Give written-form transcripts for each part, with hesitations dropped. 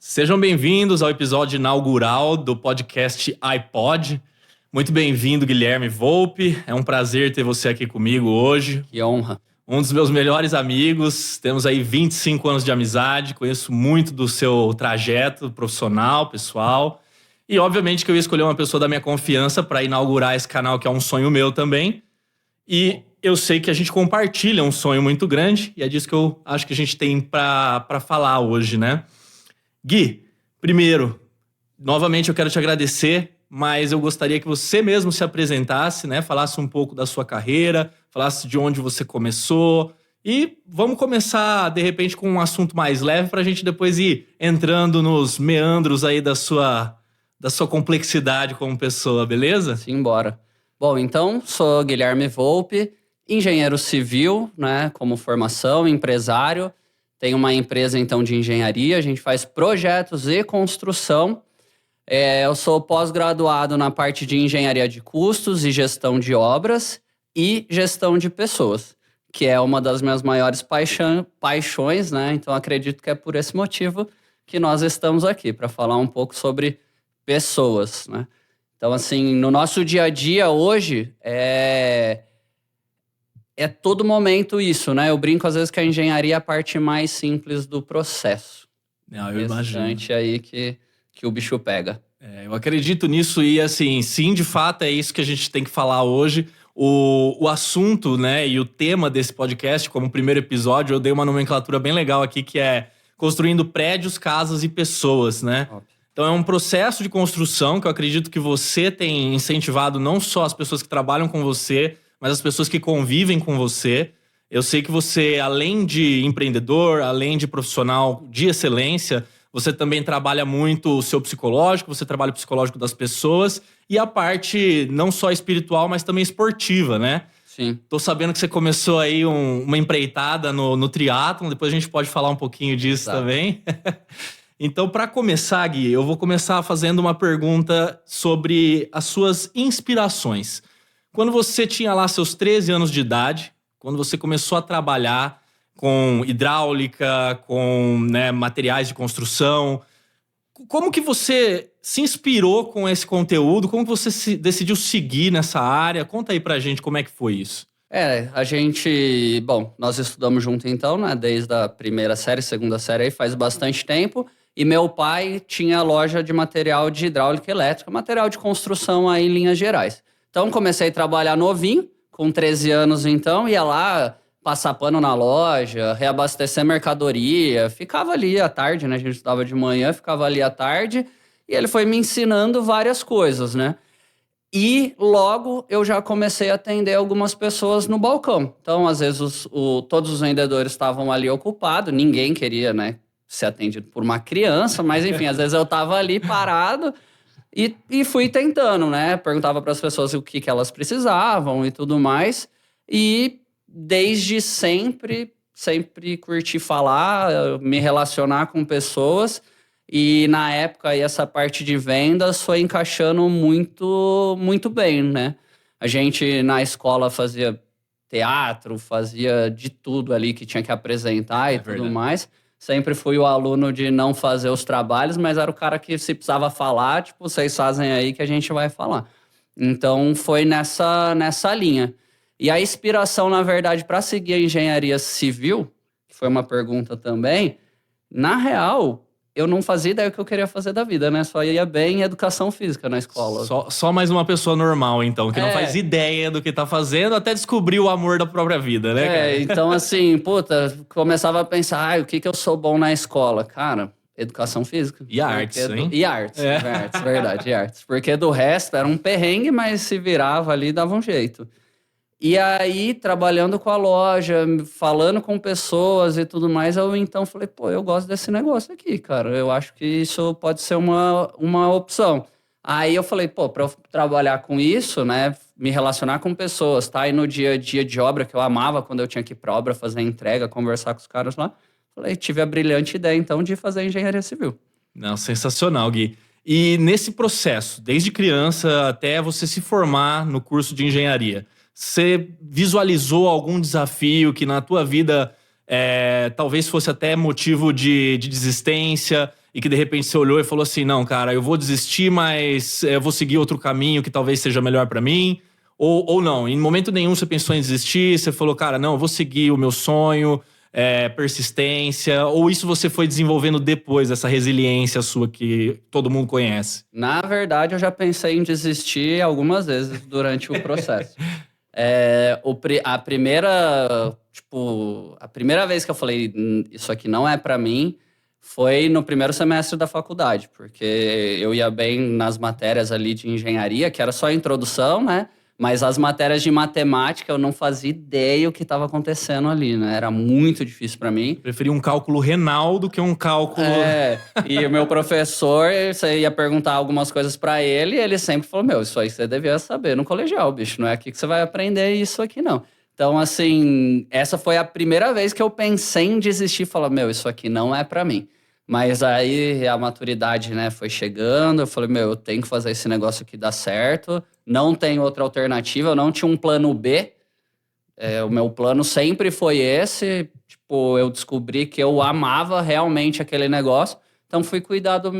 Sejam bem-vindos ao episódio inaugural do podcast iPod. Muito bem-vindo, Guilherme Volpe. É um prazer ter você aqui comigo hoje. Que honra. Um dos meus melhores amigos. Temos aí 25 anos de amizade. Conheço muito do seu trajeto profissional, pessoal. E, obviamente, que eu ia escolher uma pessoa da minha confiança para inaugurar esse canal, que é um sonho meu também. E eu sei que a gente compartilha um sonho muito grande. E é disso que eu acho que a gente tem para falar hoje, né? Gui, primeiro, novamente eu quero te agradecer, mas eu gostaria que você mesmo se apresentasse, né? Falasse um pouco da sua carreira, falasse de onde você começou. E vamos começar, de repente, com um assunto mais leve para a gente depois ir entrando nos meandros aí da sua complexidade como pessoa, beleza? Simbora. Bom, então, sou Guilherme Volpe, engenheiro civil, né? Como formação, empresário. Tenho uma empresa, então, de engenharia. A gente faz projetos e construção. Eu sou pós-graduado na parte de engenharia de custos e gestão de obras e gestão de pessoas, que é uma das minhas maiores paixões, né? Então, acredito que é por esse motivo que nós estamos aqui, para falar um pouco sobre pessoas, né? Então, assim, no nosso dia a dia hoje, é todo momento isso, né? Eu brinco às vezes que a engenharia é a parte mais simples do processo. Não, eu imagino. Aí que o bicho pega. Eu acredito nisso e, assim, sim, de fato, é isso que a gente tem que falar hoje. O assunto, né, e o tema desse podcast, como primeiro episódio, eu dei uma nomenclatura bem legal aqui, que é construindo prédios, casas e pessoas, né? Óbvio. Então é um processo de construção que eu acredito que você tem incentivado não só as pessoas que trabalham com você, mas as pessoas que convivem com você. Eu sei que você, além de empreendedor, além de profissional de excelência, você também trabalha muito o seu psicológico, você trabalha o psicológico das pessoas e a parte não só espiritual, mas também esportiva, né? Sim. Tô sabendo que você começou aí uma empreitada no triatlon, depois a gente pode falar um pouquinho disso. Exato. Também. Então, para começar, Gui, eu vou começar fazendo uma pergunta sobre as suas inspirações. Quando você tinha lá seus 13 anos de idade, quando você começou a trabalhar com hidráulica, com, né, materiais de construção, como que você se inspirou com esse conteúdo? Como que você decidiu seguir nessa área? Conta aí pra gente como é que foi isso. Nós estudamos junto então, né, desde a primeira série, segunda série, aí faz bastante tempo. E meu pai tinha loja de material de hidráulica e elétrica, material de construção aí em linhas gerais. Então, comecei a trabalhar novinho, com 13 anos então, ia lá passar pano na loja, reabastecer mercadoria, ficava ali à tarde, né? A gente estudava de manhã, ficava ali à tarde, e ele foi me ensinando várias coisas, né? E logo eu já comecei a atender algumas pessoas no balcão. Então, às vezes, todos os vendedores estavam ali ocupados, ninguém queria, né, ser atendido por uma criança, mas enfim, às vezes eu estava ali parado, E fui tentando, né? Perguntava para as pessoas o que elas precisavam e tudo mais. E desde sempre curti falar, me relacionar com pessoas. E na época, aí, essa parte de vendas foi encaixando muito, muito bem, né? A gente, na escola, fazia teatro, fazia de tudo ali que tinha que apresentar e tudo mais. Sempre fui o aluno de não fazer os trabalhos, mas era o cara que, se precisava falar, tipo, vocês fazem aí que a gente vai falar. Então, foi nessa linha. E a inspiração, na verdade, para seguir a engenharia civil, que foi uma pergunta também, na real, eu não fazia ideia do que eu queria fazer da vida, né? Só ia bem em educação física na escola. Só mais uma pessoa normal, então, que não faz ideia do que tá fazendo, até descobrir o amor da própria vida, né, cara? Então assim, começava a pensar, o que eu sou bom na escola? Cara, educação física. E artes, hein? E artes, verdade, e artes. Porque do resto era um perrengue, mas se virava ali, dava um jeito. E aí, trabalhando com a loja, falando com pessoas e tudo mais, eu então falei, eu gosto desse negócio aqui, cara. Eu acho que isso pode ser uma opção. Aí eu falei, para eu trabalhar com isso, né, me relacionar com pessoas, tá? E no dia a dia de obra, que eu amava quando eu tinha que ir pra obra, fazer entrega, conversar com os caras lá, falei, tive a brilhante ideia, então, de fazer engenharia civil. Não, sensacional, Gui. E nesse processo, desde criança até você se formar no curso de engenharia, você visualizou algum desafio que na tua vida talvez fosse até motivo de desistência? e que de repente você olhou e falou assim, não, cara, eu vou desistir, mas eu vou seguir outro caminho que talvez seja melhor pra mim? Ou não, em momento nenhum você pensou em desistir, você falou, cara, não, eu vou seguir o meu sonho, persistência, ou isso você foi desenvolvendo depois, essa resiliência sua que todo mundo conhece? Na verdade, eu já pensei em desistir algumas vezes durante o processo. A primeira vez que eu falei, isso aqui não é pra mim, foi no primeiro semestre da faculdade, porque eu ia bem nas matérias ali de engenharia, que era só a introdução, né? Mas as matérias de matemática eu não fazia ideia o que estava acontecendo ali, né? Era muito difícil pra mim. Preferia um cálculo renal do que um cálculo... E o meu professor, você ia perguntar algumas coisas pra ele, e ele sempre falou, meu, isso aí você devia saber no colegial, bicho, não é aqui que você vai aprender isso aqui, não. Então, assim, essa foi a primeira vez que eu pensei em desistir, falar, meu, isso aqui não é pra mim. Mas aí a maturidade, né, foi chegando, eu falei, meu, eu tenho que fazer esse negócio aqui dar certo, não tem outra alternativa, eu não tinha um plano B, o meu plano sempre foi esse, tipo, eu descobri que eu amava realmente aquele negócio, então fui cuidar dos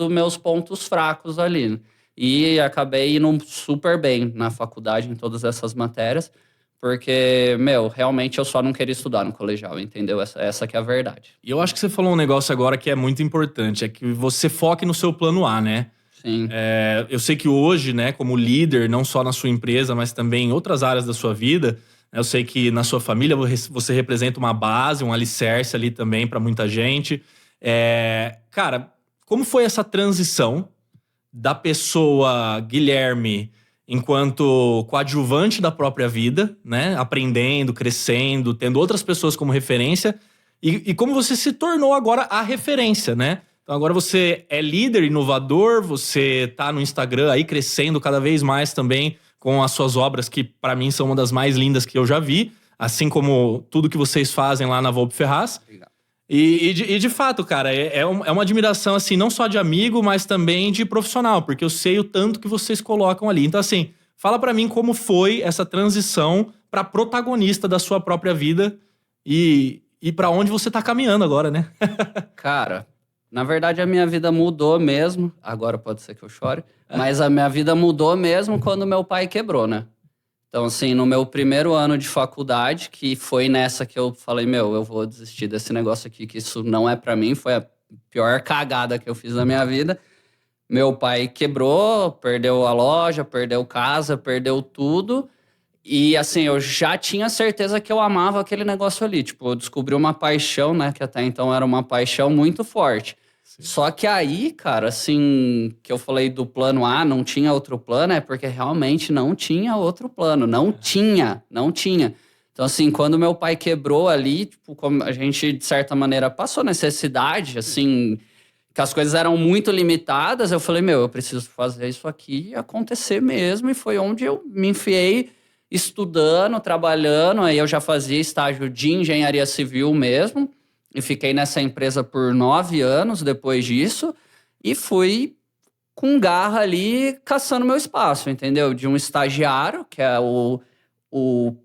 meus pontos fracos ali, né? E acabei indo super bem na faculdade, em todas essas matérias, porque, meu, realmente eu só não queria estudar no colegial, entendeu? Essa que é a verdade. E eu acho que você falou um negócio agora que é muito importante, é que você foque no seu plano A, né? Sim. Eu sei que hoje, né, como líder, não só na sua empresa, mas também em outras áreas da sua vida, eu sei que na sua família você representa uma base, um alicerce ali também para muita gente. Cara, como foi essa transição da pessoa Guilherme enquanto coadjuvante da própria vida, né? Aprendendo, crescendo, tendo outras pessoas como referência, e como você se tornou agora a referência, né? Então agora você é líder, inovador, você tá no Instagram aí crescendo cada vez mais também com as suas obras, que para mim são uma das mais lindas que eu já vi, assim como tudo que vocês fazem lá na Volpe Ferraz. Obrigado. E de fato, cara, é uma admiração, assim, não só de amigo, mas também de profissional, porque eu sei o tanto que vocês colocam ali. Então, assim, fala pra mim como foi essa transição pra protagonista da sua própria vida e pra onde você tá caminhando agora, né? Cara, na verdade a minha vida mudou mesmo. Agora pode ser que eu chore, mas a minha vida mudou mesmo quando meu pai quebrou, né? Então, assim, no meu primeiro ano de faculdade, que foi nessa que eu falei, meu, eu vou desistir desse negócio aqui, que isso não é pra mim, foi a pior cagada que eu fiz na minha vida. Meu pai quebrou, perdeu a loja, perdeu casa, perdeu tudo. E, assim, eu já tinha certeza que eu amava aquele negócio ali. Tipo, eu descobri uma paixão, né? Que até então era uma paixão muito forte. Sim. Só que aí, cara, assim, que eu falei do plano A, não tinha outro plano, é porque realmente não tinha outro plano. Não tinha. Então, assim, quando meu pai quebrou ali, tipo, como a gente, de certa maneira, passou necessidade, assim, que as coisas eram muito limitadas, eu falei, meu, eu preciso fazer isso aqui acontecer mesmo. E foi onde eu me enfiei estudando, trabalhando. Aí eu já fazia estágio de engenharia civil mesmo. E fiquei nessa empresa por 9 anos depois disso. E fui com garra ali caçando meu espaço, entendeu? De um estagiário, que é o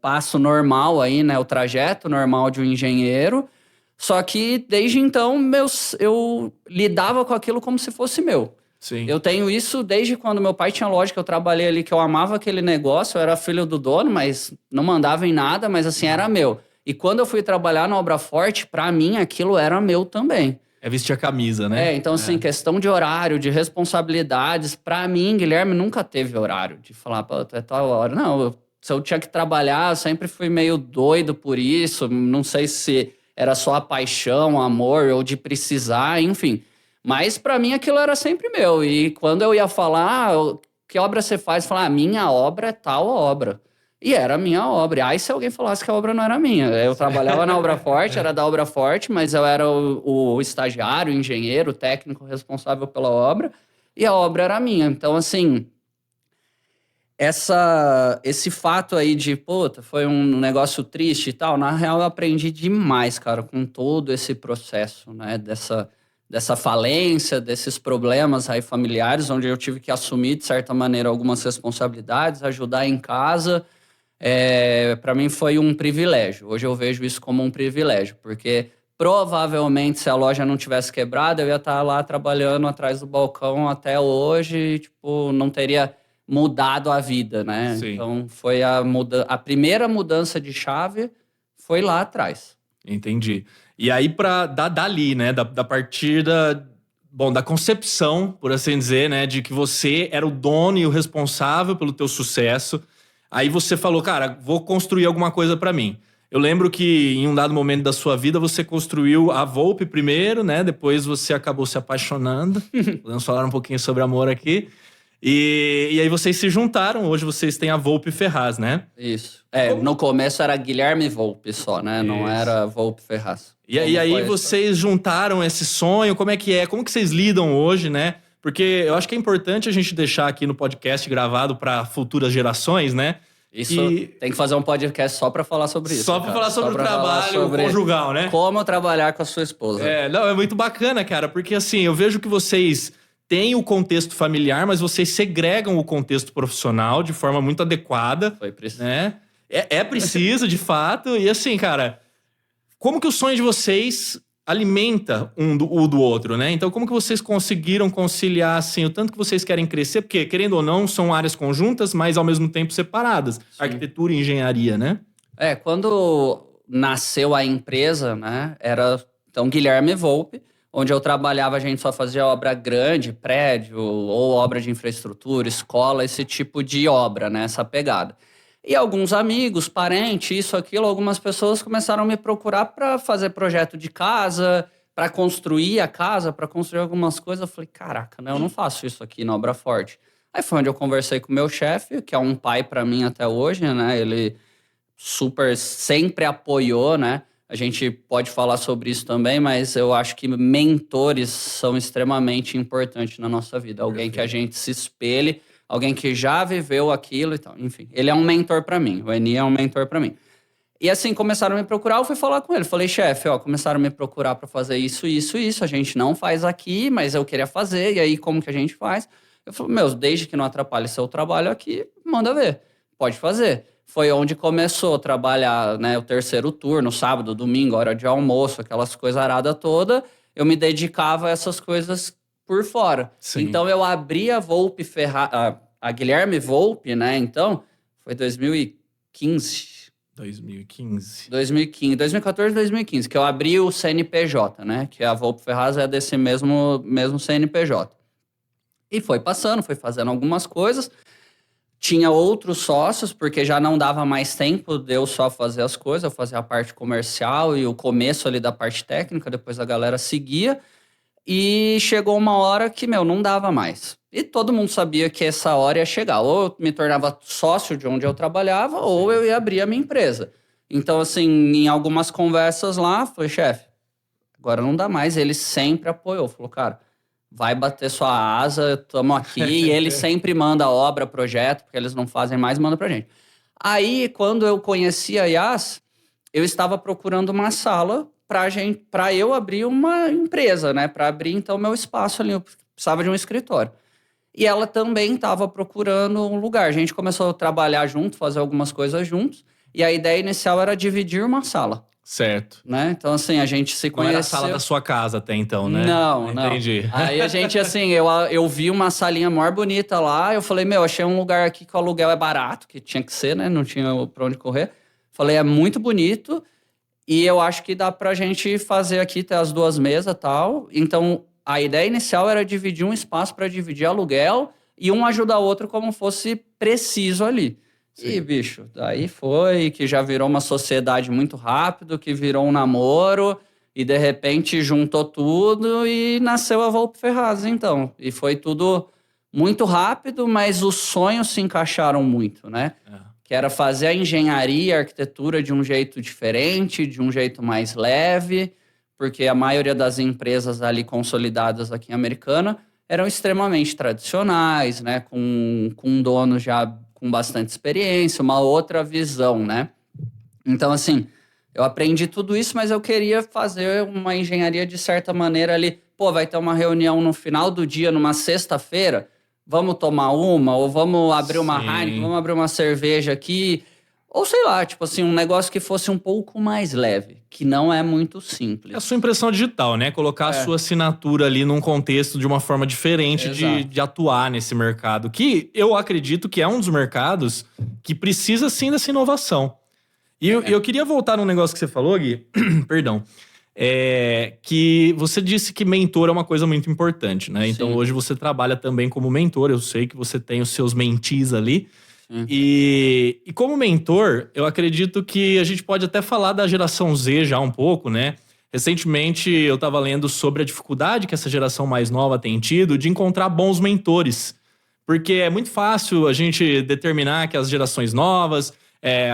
passo normal aí, né? O trajeto normal de um engenheiro. Só que desde então eu lidava com aquilo como se fosse meu. Sim. Eu tenho isso desde quando meu pai tinha loja, que eu trabalhei ali, que eu amava aquele negócio. Eu era filho do dono, mas não mandava em nada, mas assim, era meu. E quando eu fui trabalhar na Obra Forte, pra mim aquilo era meu também. É vestir a camisa, né? Então assim, questão de horário, de responsabilidades, pra mim, Guilherme nunca teve horário de falar, pô, é tal hora. Não, se eu tinha que trabalhar, eu sempre fui meio doido por isso. Não sei se era só a paixão, o amor, ou de precisar, enfim. Mas pra mim aquilo era sempre meu. E quando eu ia falar, que obra você faz? Falar, minha obra é tal obra. E era a minha obra. E aí se alguém falasse que a obra não era minha. Eu trabalhava na Obra Forte, era da Obra Forte, mas eu era o estagiário, o engenheiro, o técnico responsável pela obra. E a obra era minha. Então, assim, esse fato aí de, puta, foi um negócio triste e tal, na real eu aprendi demais, cara, com todo esse processo, né, dessa falência, desses problemas aí familiares, onde eu tive que assumir, de certa maneira, algumas responsabilidades, ajudar em casa. Para mim foi um privilégio. Hoje eu vejo isso como um privilégio, porque Provavelmente, se a loja não tivesse quebrado, eu ia estar lá trabalhando atrás do balcão até hoje, e, tipo, não teria mudado a vida, né? Sim. Então, foi a primeira mudança de chave foi lá atrás. Entendi. E aí, dali, né, da partida, bom, da concepção, por assim dizer, né, de que você era o dono e o responsável pelo teu sucesso, aí você falou, cara, vou construir alguma coisa pra mim. Eu lembro que em um dado momento da sua vida você construiu a Volpe primeiro, né, depois você acabou se apaixonando, podemos falar um pouquinho sobre amor aqui, e aí vocês se juntaram, hoje vocês têm a Volpe Ferraz, né? Isso. No começo era Guilherme Volpe só, né? Não Isso. era Volpe Ferraz. E aí vocês juntaram esse sonho, como é que é? Como que vocês lidam hoje, né? Porque eu acho que é importante a gente deixar aqui no podcast gravado para futuras gerações, né? Isso tem que fazer um podcast só para falar sobre isso. Só para falar sobre o trabalho conjugal, né? Como trabalhar com a sua esposa. É muito bacana, cara, porque assim, eu vejo que vocês têm o contexto familiar, mas vocês segregam o contexto profissional de forma muito adequada. Foi preciso. Né? É preciso, de fato. E assim, cara, como que o sonho de vocês alimenta o do outro, né? Então, como que vocês conseguiram conciliar, assim, o tanto que vocês querem crescer? Porque, querendo ou não, são áreas conjuntas, mas ao mesmo tempo separadas. Sim. Arquitetura e engenharia, né? Quando nasceu a empresa, né, era, então, Guilherme Volpe, onde eu trabalhava, a gente só fazia obra grande, prédio, ou obra de infraestrutura, escola, esse tipo de obra, né, essa pegada. E alguns amigos, parentes, isso, aquilo, algumas pessoas começaram a me procurar para fazer projeto de casa, para construir a casa, para construir algumas coisas. Eu falei, caraca, né, eu não faço isso aqui na Obra Forte. Aí foi onde eu conversei com o meu chefe, que é um pai para mim até hoje, né? Ele super sempre apoiou, né? A gente pode falar sobre isso também, mas eu acho que mentores são extremamente importantes na nossa vida. Alguém que a gente se espelhe, alguém que já viveu aquilo e tal. Enfim, ele é um mentor para mim. O Eni é um mentor para mim. E assim, começaram a me procurar, eu fui falar com ele. Falei, chefe, começaram a me procurar para fazer isso, isso, isso. A gente não faz aqui, mas eu queria fazer. E aí, como que a gente faz? Eu falei, desde que não atrapalhe seu trabalho aqui, manda ver. Pode fazer. Foi onde começou a trabalhar, né, o terceiro turno, sábado, domingo, hora de almoço, aquelas coisas aradas todas. Eu me dedicava a essas coisas por fora. Sim. Então, eu abri a Volpe a Guilherme Volpe, né? Então, foi 2015. 2014, 2015, que eu abri o CNPJ, né? Que a Volpe Ferraz é desse mesmo CNPJ. E foi passando, foi fazendo algumas coisas. Tinha outros sócios, porque já não dava mais tempo de eu só fazer as coisas. Eu fazia a parte comercial e o começo ali da parte técnica, depois a galera seguia. E chegou uma hora que, não dava mais. E todo mundo sabia que essa hora ia chegar. Ou eu me tornava sócio de onde eu trabalhava, ou eu ia abrir a minha empresa. Então, assim, em algumas conversas lá, falei, chefe, agora não dá mais. Ele sempre apoiou. Falou, cara, vai bater sua asa, tamo aqui. E ele sempre manda obra, projeto, porque eles não fazem mais, manda pra gente. Aí, quando eu conheci a Yas, eu estava procurando uma sala para eu abrir uma empresa, né? Para abrir, então, meu espaço ali. Eu precisava de um escritório. E ela também estava procurando um lugar. A gente começou a trabalhar junto, fazer algumas coisas juntos. E a ideia inicial era dividir uma sala. Certo. Né? Então, assim, a gente se conheceu... Não era a sala da sua casa até então, né? Não. Entendi. Aí a gente, assim, eu vi uma salinha maior bonita lá. Eu falei, achei um lugar aqui que o aluguel é barato, que tinha que ser, né? Não tinha pra onde correr. Falei, é muito bonito. E eu acho que dá pra gente fazer aqui, ter as duas mesas e tal. Então, a ideia inicial era dividir um espaço para dividir aluguel e um ajudar o outro como fosse preciso ali. Sim. E, bicho, daí foi que já virou uma sociedade muito rápido, que virou um namoro e, de repente, juntou tudo e nasceu a Volpe Ferraz, então. E foi tudo muito rápido, mas os sonhos se encaixaram muito, né? Que era fazer a engenharia e a arquitetura de um jeito diferente, de um jeito mais leve, porque a maioria das empresas ali consolidadas aqui em Americana eram extremamente tradicionais, né? Com donos já com bastante experiência, uma outra visão, né? Então, assim, eu aprendi tudo isso, mas eu queria fazer uma engenharia de certa maneira ali. Vai ter uma reunião no final do dia, numa sexta-feira, vamos tomar uma, ou vamos abrir uma Heineken, vamos abrir uma cerveja aqui. Ou sei lá, tipo assim, um negócio que fosse um pouco mais leve, que não é muito simples. É a sua impressão digital, né? Colocar a sua assinatura ali num contexto de uma forma diferente de atuar nesse mercado. Que eu acredito que é um dos mercados que precisa sim dessa inovação. E eu queria voltar num negócio que você falou, Gui. Perdão. Que você disse que mentor é uma coisa muito importante, né? Então Sim. hoje você trabalha também como mentor. Eu sei que você tem os seus mentees ali. Sim. E como mentor, eu acredito que a gente pode até falar da geração Z já um pouco, né? Recentemente eu estava lendo sobre a dificuldade que essa geração mais nova tem tido de encontrar bons mentores. Porque é muito fácil a gente determinar que as gerações novas,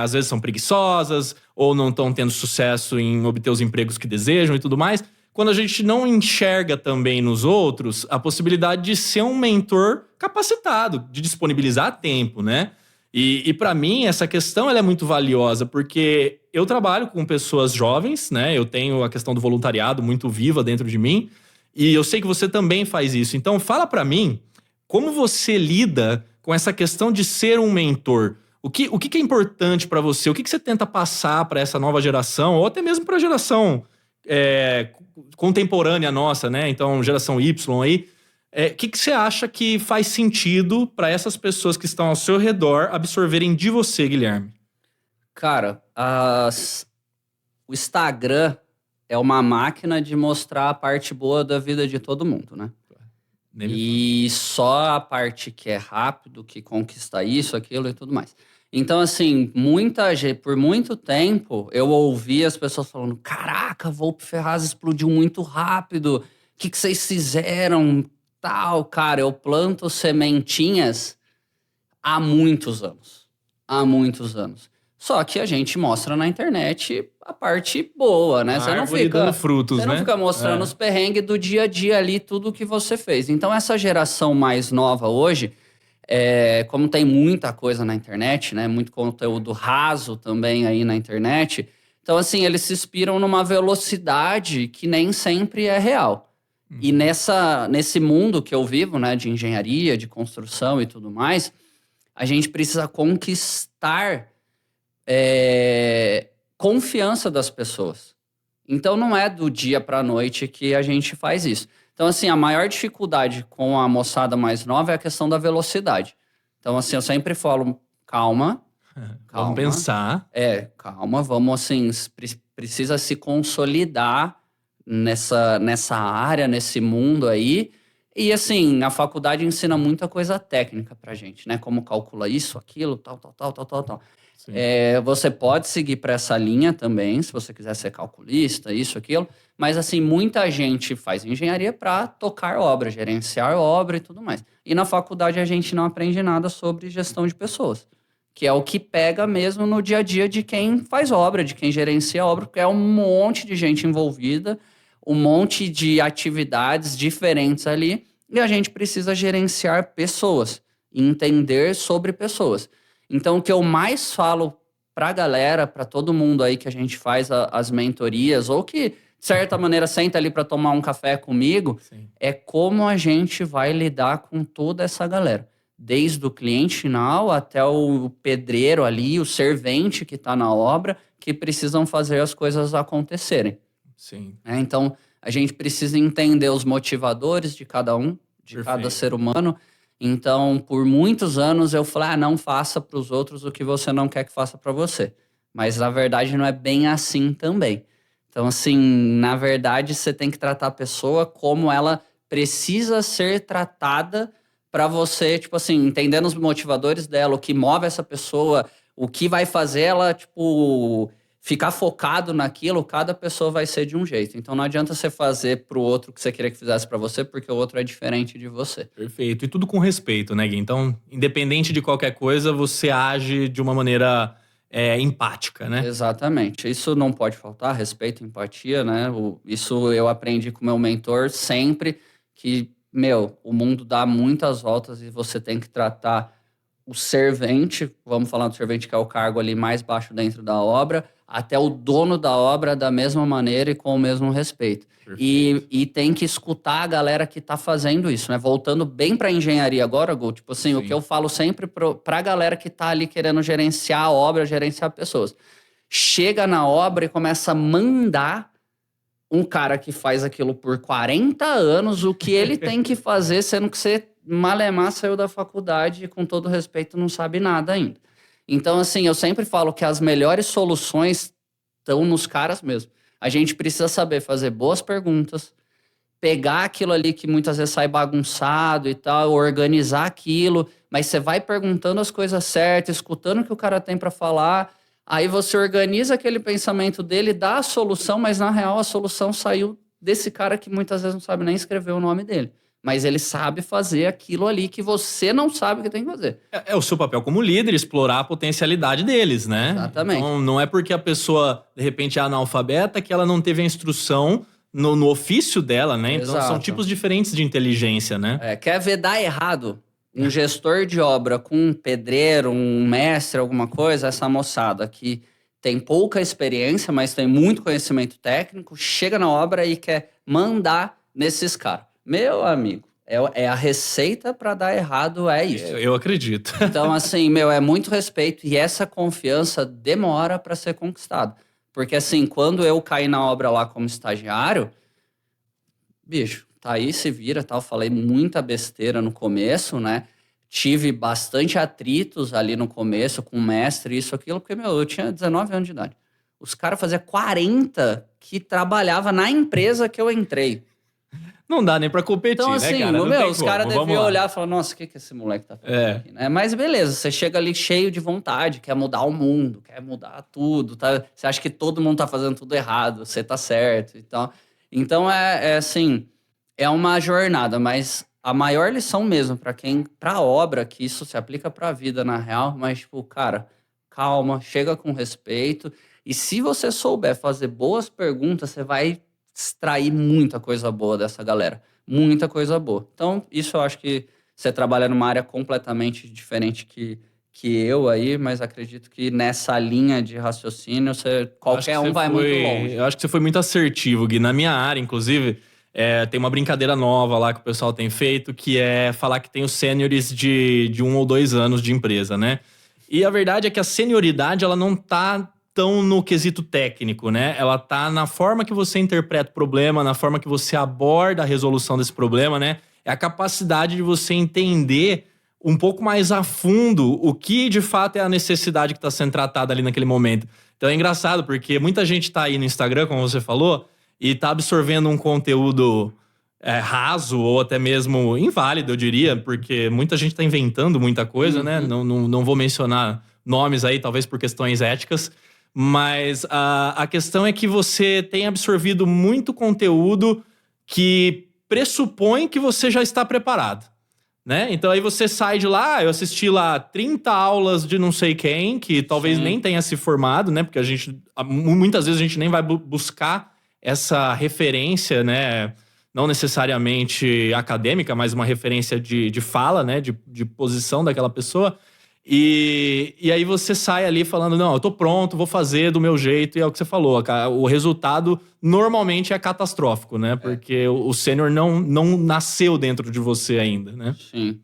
às vezes são preguiçosas ou não estão tendo sucesso em obter os empregos que desejam e tudo mais. Quando a gente não enxerga também nos outros a possibilidade de ser um mentor capacitado, de disponibilizar tempo, né? E para mim, essa questão ela é muito valiosa, porque eu trabalho com pessoas jovens, né? Eu tenho a questão do voluntariado muito viva dentro de mim, e eu sei que você também faz isso. Então, fala para mim, como você lida com essa questão de ser um mentor? O que é importante para você? O que você tenta passar para essa nova geração, ou até mesmo para a geração contemporânea nossa, né? Então, geração Y aí. O que você acha que faz sentido para essas pessoas que estão ao seu redor absorverem de você, Guilherme? Cara, o Instagram é uma máquina de mostrar a parte boa da vida de todo mundo, né? Nem me E só a parte que é rápido, que conquista isso, aquilo e tudo mais. Então, assim, por muito tempo eu ouvi as pessoas falando: caraca, Volpe Ferraz explodiu muito rápido, o que vocês fizeram? Tal, cara, eu planto sementinhas há muitos anos. Há muitos anos. Só que a gente mostra na internet a parte boa, né? A árvore dando frutos, Você não né? fica mostrando os perrengues do dia a dia ali, tudo que você fez. Então, essa geração mais nova hoje, como tem muita coisa na internet, né? Muito conteúdo raso também aí na internet. Então, assim, eles se inspiram numa velocidade que nem sempre é real. E nesse mundo que eu vivo, né, de engenharia, de construção e tudo mais, a gente precisa conquistar confiança das pessoas. Então, não é do dia para a noite que a gente faz isso. Então, assim, a maior dificuldade com a moçada mais nova é a questão da velocidade. Então, assim, eu sempre falo, calma. Vamos pensar. Calma, vamos, assim, precisa se consolidar nessa área, nesse mundo aí. E, assim, a faculdade ensina muita coisa técnica pra gente, né? Como calcula isso, aquilo, tal. Você pode seguir para essa linha também, se você quiser ser calculista, isso, aquilo. Mas, assim, muita gente faz engenharia para tocar obra, gerenciar obra e tudo mais. E na faculdade a gente não aprende nada sobre gestão de pessoas, que é o que pega mesmo no dia a dia de quem faz obra, de quem gerencia a obra, porque é um monte de gente envolvida, um monte de atividades diferentes ali, e a gente precisa gerenciar pessoas, entender sobre pessoas. Então, o que eu mais falo para a galera, para todo mundo aí que a gente faz as mentorias, ou que, de certa maneira, senta ali para tomar um café comigo, Sim. é como a gente vai lidar com toda essa galera. Desde o cliente final até o pedreiro ali, o servente que está na obra, que precisam fazer as coisas acontecerem. Sim. Então, a gente precisa entender os motivadores de cada um, de cada ser humano. Então, por muitos anos eu falei, não faça para os outros o que você não quer que faça para você. Mas, na verdade, não é bem assim também. Então, assim, na verdade, você tem que tratar a pessoa como ela precisa ser tratada para você, tipo assim, entendendo os motivadores dela, o que move essa pessoa, o que vai fazer ela, tipo, ficar focado naquilo, cada pessoa vai ser de um jeito. Então não adianta você fazer pro outro o que você queria que fizesse para você, porque o outro é diferente de você. Perfeito. E tudo com respeito, né, Gui? Então, independente de qualquer coisa, você age de uma maneira empática, né? Exatamente. Isso não pode faltar, respeito, empatia, né? Isso eu aprendi com o meu mentor sempre, que, o mundo dá muitas voltas e você tem que tratar o servente, vamos falar do servente que é o cargo ali mais baixo dentro da obra, até o dono da obra da mesma maneira e com o mesmo respeito. E tem que escutar a galera que tá fazendo isso, né? Voltando bem pra engenharia agora, Gu, tipo assim, o que eu falo sempre pra galera que tá ali querendo gerenciar a obra, gerenciar pessoas. Chega na obra e começa a mandar um cara que faz aquilo por 40 anos, o que ele tem que fazer, sendo que você malemar saiu da faculdade e, com todo respeito, não sabe nada ainda. Então, assim, eu sempre falo que as melhores soluções estão nos caras mesmo. A gente precisa saber fazer boas perguntas, pegar aquilo ali que muitas vezes sai bagunçado e tal, organizar aquilo, mas você vai perguntando as coisas certas, escutando o que o cara tem para falar, aí você organiza aquele pensamento dele, dá a solução, mas na real a solução saiu desse cara que muitas vezes não sabe nem escrever o nome dele. Mas ele sabe fazer aquilo ali que você não sabe que tem que fazer. É o seu papel como líder explorar a potencialidade deles, né? Exatamente. Então, não é porque a pessoa, de repente, é analfabeta que ela não teve a instrução no ofício dela, né? Então, são Exato. tipos diferentes de inteligência, né? Quer ver dar errado? Um gestor de obra com um pedreiro, um mestre, alguma coisa, essa moçada que tem pouca experiência, mas tem muito conhecimento técnico, chega na obra e quer mandar nesses caras. Meu amigo, é a receita para dar errado, é isso. Eu acredito. Então, assim, é muito respeito e essa confiança demora para ser conquistada. Porque, assim, quando eu caí na obra lá como estagiário, bicho, tá aí, se vira, tal. Falei muita besteira no começo, né? Tive bastante atritos ali no começo com o mestre, isso, aquilo, porque, eu tinha 19 anos de idade. Os caras faziam 40 que trabalhava na empresa que eu entrei. Não dá nem pra competir, Então, assim, né, cara? os caras deviam olhar e falar, nossa, o que esse moleque tá fazendo aqui, né? Mas beleza, você chega ali cheio de vontade, quer mudar o mundo, quer mudar tudo, tá? Você acha que todo mundo tá fazendo tudo errado, você tá certo e tal. Então, assim, é uma jornada, mas a maior lição mesmo pra obra, que isso se aplica pra vida na real, mas, tipo, cara, calma, chega com respeito. E se você souber fazer boas perguntas, você vai extrair muita coisa boa dessa galera. Muita coisa boa. Então, isso eu acho que você trabalha numa área completamente diferente que eu aí, mas acredito que nessa linha de raciocínio, qualquer um vai muito longe. Eu acho que você foi muito assertivo, Gui. Na minha área, inclusive, tem uma brincadeira nova lá que o pessoal tem feito, que é falar que tem os sêniores de 1 ou 2 anos de empresa, né? E a verdade é que a senioridade, ela não tá tão no quesito técnico, né? Ela tá na forma que você interpreta o problema, na forma que você aborda a resolução desse problema, né? É a capacidade de você entender um pouco mais a fundo o que de fato é a necessidade que está sendo tratada ali naquele momento. Então é engraçado, porque muita gente tá aí no Instagram, como você falou, e tá absorvendo um conteúdo raso ou até mesmo inválido, eu diria, porque muita gente tá inventando muita coisa, né? Não vou mencionar nomes aí, talvez por questões éticas, mas a questão é que você tem absorvido muito conteúdo que pressupõe que você já está preparado, né? Então aí você sai de lá, eu assisti lá 30 aulas de não sei quem, que talvez nem tenha se formado, né? Porque muitas vezes a gente nem vai buscar essa referência, né? Não necessariamente acadêmica, mas uma referência de fala, né? De posição daquela pessoa. E aí você sai ali falando, não, eu tô pronto, vou fazer do meu jeito, e é o que você falou, o resultado normalmente é catastrófico, né? Porque o sênior não nasceu dentro de você ainda, né? Sim.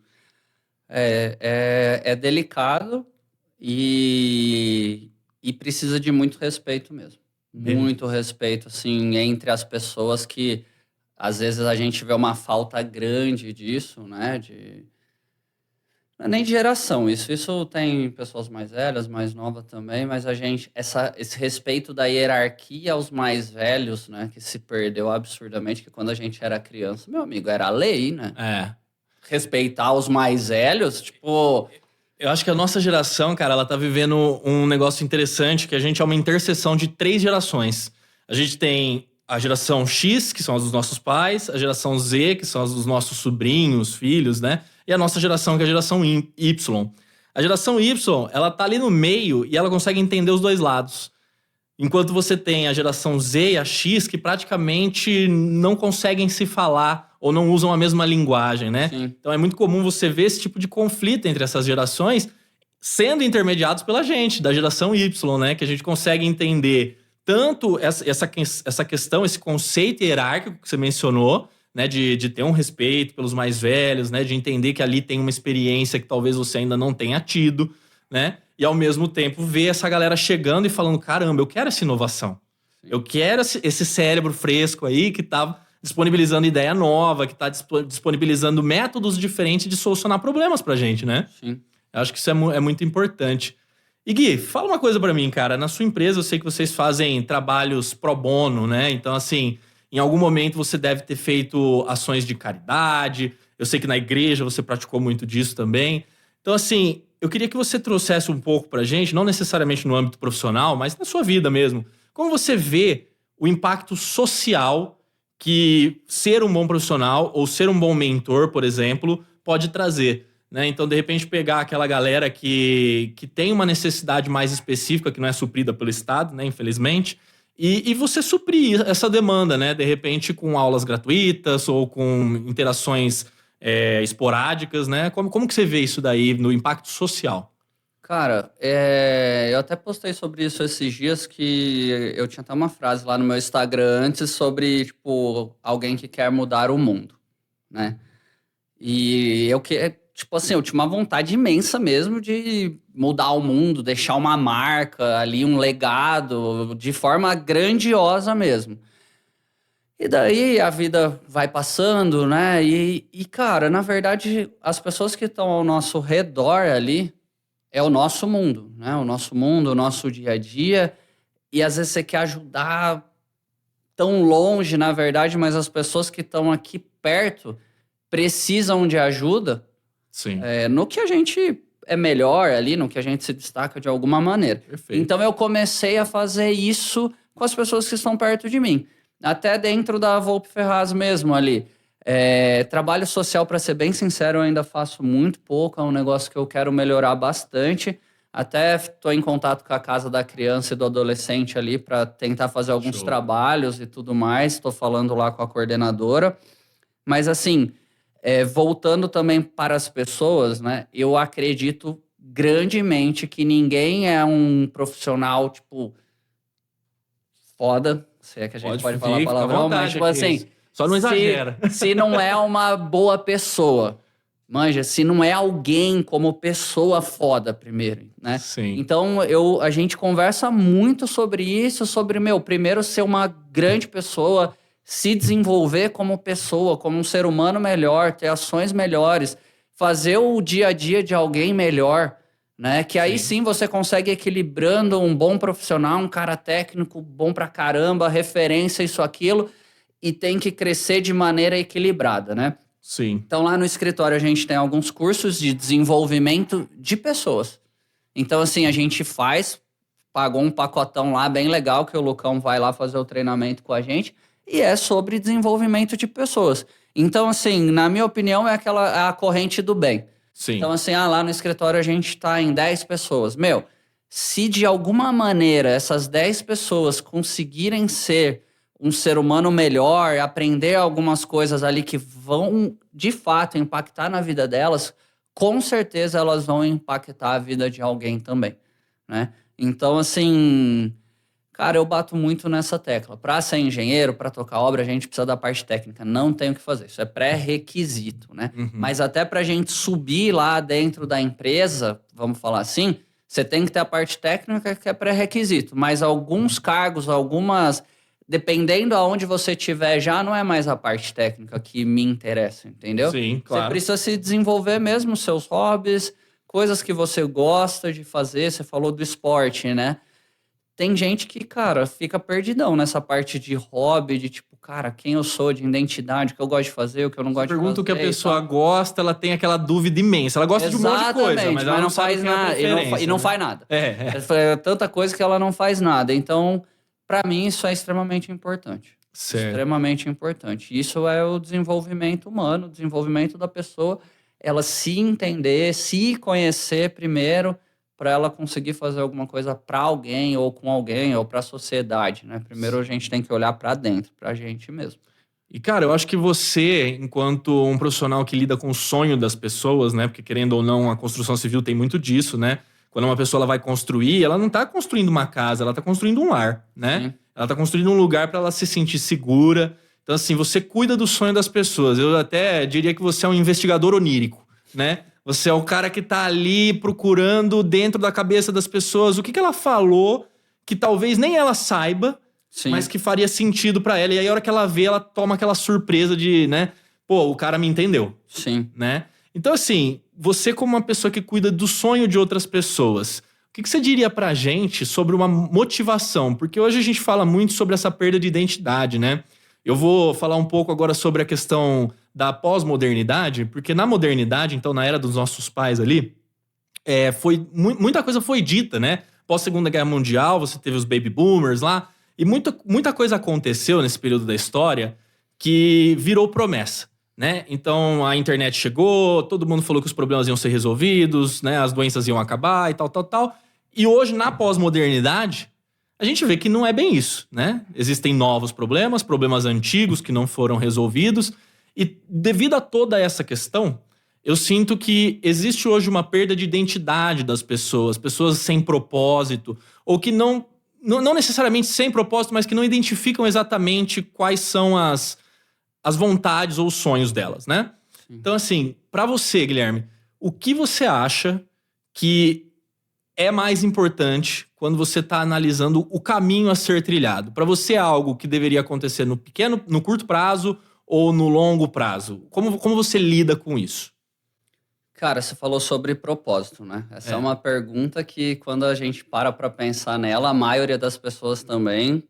É delicado e precisa de muito respeito mesmo. Muito respeito, assim, entre as pessoas que às vezes a gente vê uma falta grande disso, né? Não é nem de geração, isso tem pessoas mais velhas, mais novas também, mas esse respeito da hierarquia aos mais velhos, né, que se perdeu absurdamente, que quando a gente era criança, meu amigo, era a lei, né? Respeitar os mais velhos, tipo... Eu acho que a nossa geração, cara, ela tá vivendo um negócio interessante, que a gente é uma interseção de 3 gerações. A gente tem a geração X, que são as dos nossos pais, a geração Z, que são as dos nossos sobrinhos, filhos, né? E a nossa geração, que é a geração Y. A geração Y, ela tá ali no meio e ela consegue entender os 2 lados. Enquanto você tem a geração Z e a X, que praticamente não conseguem se falar ou não usam a mesma linguagem, né? Sim. Então é muito comum você ver esse tipo de conflito entre essas gerações sendo intermediados pela gente, da geração Y, né? Que a gente consegue entender tanto essa questão, esse conceito hierárquico que você mencionou, né? De ter um respeito pelos mais velhos, né? De entender que ali tem uma experiência que talvez você ainda não tenha tido, né? E ao mesmo tempo ver essa galera chegando e falando, caramba, eu quero essa inovação. Eu quero esse cérebro fresco aí que tá disponibilizando ideia nova, que tá disponibilizando métodos diferentes de solucionar problemas pra gente, né? Sim. Eu acho que isso é muito importante. E Gui, fala uma coisa pra mim, cara. Na sua empresa eu sei que vocês fazem trabalhos pro bono, né? Então, assim, em algum momento você deve ter feito ações de caridade. Eu sei que na igreja você praticou muito disso também. Então, assim, eu queria que você trouxesse um pouco pra gente, não necessariamente no âmbito profissional, mas na sua vida mesmo. Como você vê o impacto social que ser um bom profissional ou ser um bom mentor, por exemplo, pode trazer, né? Então, de repente, pegar aquela galera que tem uma necessidade mais específica, que não é suprida pelo Estado, né? Infelizmente, e você suprir essa demanda, né? De repente, com aulas gratuitas ou com interações esporádicas, né? Como que você vê isso daí no impacto social? Cara, eu até postei sobre isso esses dias, que eu tinha até uma frase lá no meu Instagram antes sobre, tipo, alguém que quer mudar o mundo, né? E eu que, tipo assim, eu tinha uma vontade imensa mesmo de mudar o mundo, deixar uma marca ali, um legado, de forma grandiosa mesmo. E daí a vida vai passando, né? Cara, na verdade, as pessoas que estão ao nosso redor ali é o nosso mundo, né? O nosso mundo, o nosso dia a dia. E às vezes você quer ajudar tão longe, na verdade, mas as pessoas que estão aqui perto precisam de ajuda, Sim, no que a gente é melhor ali, no que a gente se destaca de alguma maneira. perfeito. Então eu comecei a fazer isso com as pessoas que estão perto de mim. Até dentro da Volpe Ferraz mesmo ali. Trabalho social, para ser bem sincero, eu ainda faço muito pouco. É um negócio que eu quero melhorar bastante. Até estou em contato com a Casa da Criança e do Adolescente ali para tentar fazer alguns Show. trabalhos e tudo mais. Estou falando lá com a coordenadora. Mas assim, voltando também para as pessoas, né? Eu acredito grandemente que ninguém é um profissional, tipo, foda, se é que a gente pode falar Fica à palavrão, mas vontade tipo aqui. assim, Só não exagera. se não é uma boa pessoa, manja, se não é alguém como pessoa foda primeiro, né? Sim. Então a gente conversa muito sobre isso, sobre, primeiro ser uma grande pessoa, se desenvolver como pessoa, como um ser humano melhor, ter ações melhores, fazer o dia a dia de alguém melhor, né? Que aí sim você consegue equilibrando um bom profissional, um cara técnico bom pra caramba, referência, isso, aquilo, e tem que crescer de maneira equilibrada, né? Sim. Então lá no escritório a gente tem alguns cursos de desenvolvimento de pessoas. Então assim, a gente pagou um pacotão lá bem legal, que o Lucão vai lá fazer o treinamento com a gente, e é sobre desenvolvimento de pessoas. Então assim, na minha opinião, é a corrente do bem. Sim. Então assim, lá no escritório a gente tá em 10 pessoas. Se de alguma maneira essas 10 pessoas conseguirem ser um ser humano melhor, aprender algumas coisas ali que vão, de fato, impactar na vida delas, com certeza elas vão impactar a vida de alguém também, né? Então, assim, cara, eu bato muito nessa tecla. Para ser engenheiro, para tocar obra, a gente precisa da parte técnica. Não tem o que fazer. Isso é pré-requisito, né? Uhum. Mas até para a gente subir lá dentro da empresa, vamos falar assim, você tem que ter a parte técnica, que é pré-requisito. Mas alguns cargos, dependendo aonde você estiver, já não é mais a parte técnica que me interessa, entendeu? Sim, Você claro. precisa se desenvolver mesmo, seus hobbies, coisas que você gosta de fazer. Você falou do esporte, né? Tem gente que, cara, fica perdidão nessa parte de hobby, de tipo, cara, quem eu sou, de identidade, o que eu gosto de fazer, o que eu não Você gosto de fazer. pergunta o que a e pessoa tal. gosta, ela tem aquela dúvida imensa. Ela gosta de um monte de coisa, mas ela não sabe faz o que é a nada. preferência, E não né? faz nada. É. É tanta coisa que ela não faz nada. Então, pra mim, isso é extremamente importante. Certo. Extremamente importante. Isso é o desenvolvimento humano, o desenvolvimento da pessoa, ela se entender, se conhecer primeiro, para ela conseguir fazer alguma coisa para alguém, ou com alguém, ou para a sociedade, né? Primeiro a gente tem que olhar para dentro, para a gente mesmo. E, cara, eu acho que você, enquanto um profissional que lida com o sonho das pessoas, né? Porque, querendo ou não, a construção civil tem muito disso, né? Quando uma pessoa ela vai construir, ela não tá construindo uma casa, ela tá construindo um lar, né? Sim. Ela tá construindo um lugar para ela se sentir segura. Então, assim, você cuida do sonho das pessoas. Eu até diria que você é um investigador onírico, né? Você é o cara que tá ali procurando dentro da cabeça das pessoas o que ela falou que talvez nem ela saiba, Sim. mas que faria sentido pra ela. E aí, a hora que ela vê, ela toma aquela surpresa de, né? Pô, o cara me entendeu, Sim. né? Então, assim, você como uma pessoa que cuida do sonho de outras pessoas, o que você diria pra gente sobre uma motivação? Porque hoje a gente fala muito sobre essa perda de identidade, né? Eu vou falar um pouco agora sobre a questão da pós-modernidade, porque na modernidade, então na era dos nossos pais ali, muita coisa foi dita, né? Pós-Segunda Guerra Mundial, você teve os baby boomers lá, e muita coisa aconteceu nesse período da história que virou promessa, né? Então a internet chegou, todo mundo falou que os problemas iam ser resolvidos, né? As doenças iam acabar e tal, tal, tal. E hoje, na pós-modernidade, a gente vê que não é bem isso, né? Existem novos problemas antigos que não foram resolvidos, e devido a toda essa questão, eu sinto que existe hoje uma perda de identidade das pessoas sem propósito, ou que não necessariamente sem propósito, mas que não identificam exatamente quais são as vontades ou os sonhos delas, né? Sim. Então, assim, pra você, Guilherme, o que você acha que é mais importante quando você está analisando o caminho a ser trilhado? Para você é algo que deveria acontecer no curto prazo ou no longo prazo? Como você lida com isso? Cara, você falou sobre propósito, né? Essa é uma pergunta que, quando a gente para pensar nela, a maioria das pessoas também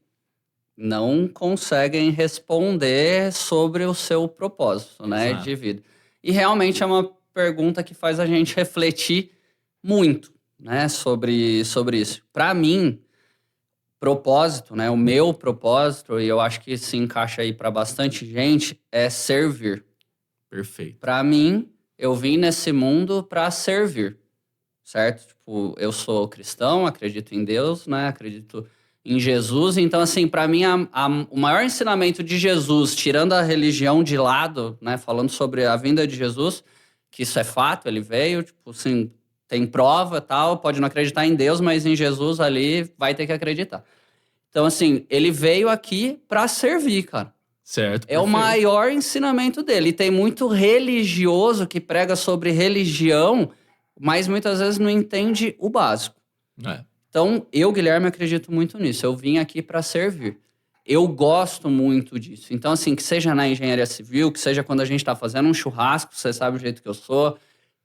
não conseguem responder sobre o seu propósito, né, Exato. de vida. E realmente é uma pergunta que faz a gente refletir muito, né, sobre isso. Para mim, propósito, né, o meu propósito, e eu acho que se encaixa aí para bastante gente, é servir. Perfeito. Para mim, eu vim nesse mundo para servir, certo? Tipo, eu sou cristão, acredito em Deus, né? Acredito em Jesus. Então, assim, para mim, o maior ensinamento de Jesus, tirando a religião de lado, né? Falando sobre a vinda de Jesus, que isso é fato, ele veio, tipo, assim, tem prova e tal, pode não acreditar em Deus, mas em Jesus ali vai ter que acreditar. Então, assim, ele veio aqui para servir, cara. Certo, É o maior ensinamento dele. E tem muito religioso que prega sobre religião, mas muitas vezes não entende o básico. É. Então, eu, Guilherme, acredito muito nisso. Eu vim aqui para servir. Eu gosto muito disso. Então, assim, que seja na engenharia civil, que seja quando a gente está fazendo um churrasco, você sabe o jeito que eu sou.